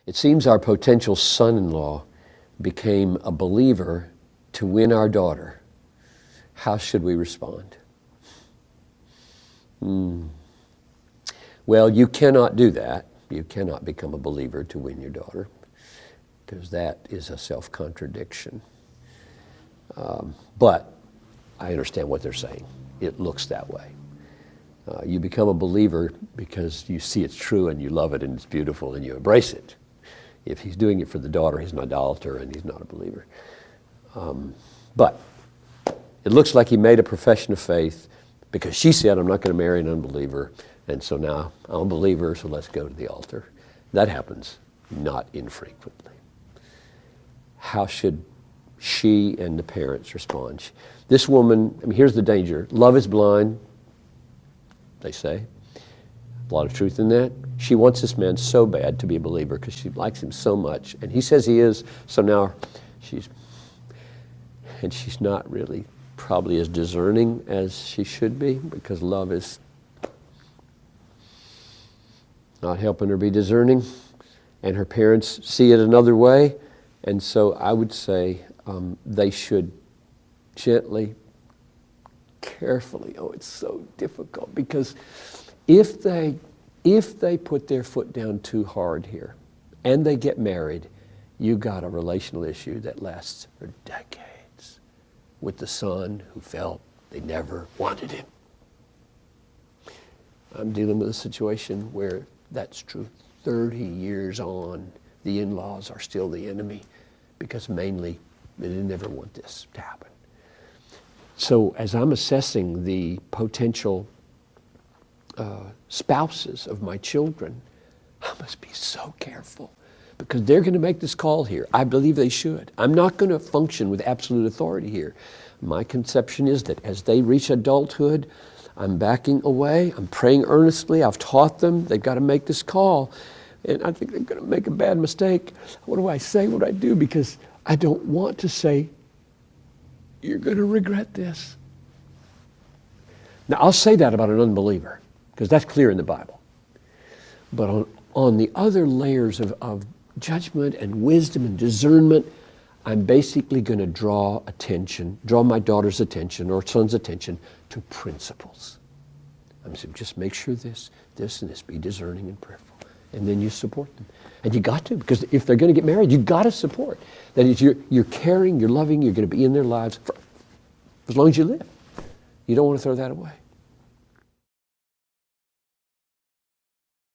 It seems our potential son-in-law became a believer to win our daughter. How should we respond? Well, you cannot do that. You cannot become a believer to win your daughter, because that is a self-contradiction. But I understand what they're saying. It looks that way. You become a believer because you see it's true and you love it and it's beautiful and you embrace it. If he's doing it for the daughter, he's an idolater and he's not a believer. But it looks like he made a profession of faith because she said, I'm not going to marry an unbeliever, and so now I'm a believer, so let's go to the altar. That happens not infrequently. How should she and the parents respond? This woman, here's the danger. Love is blind, they say. A lot of truth in that. She wants this man so bad to be a believer because she likes him so much. And he says he is, so now she's not really probably as discerning as she should be, because love is not helping her be discerning. And her parents see it another way. And so I would say they should gently, carefully, it's so difficult, because if they put their foot down too hard here and they get married, you got a relational issue that lasts for decades with the son who felt they never wanted him. I'm dealing with a situation where that's true. 30 years on, the in-laws are still the enemy because mainly they didn't ever want this to happen. So as I'm assessing the potential spouses of my children, I must be so careful, because they're going to make this call here. I believe they should. I'm not going to function with absolute authority here. My conception is that as they reach adulthood, I'm backing away. I'm praying earnestly. I've taught them they've got to make this call. And I think they're going to make a bad mistake. What do I say? What do I do? Because I don't want to say, you're going to regret this. Now, I'll say that about an unbeliever, because that's clear in the Bible. But on the other layers of judgment and wisdom and discernment, I'm basically going to draw my daughter's attention or son's attention to principles. I'm saying, just make sure this, and this, be discerning and prayerful. And then you support them. And you got to, because if they're going to get married, you got to support. That is, you're caring, you're loving, you're going to be in their lives for as long as you live. You don't want to throw that away.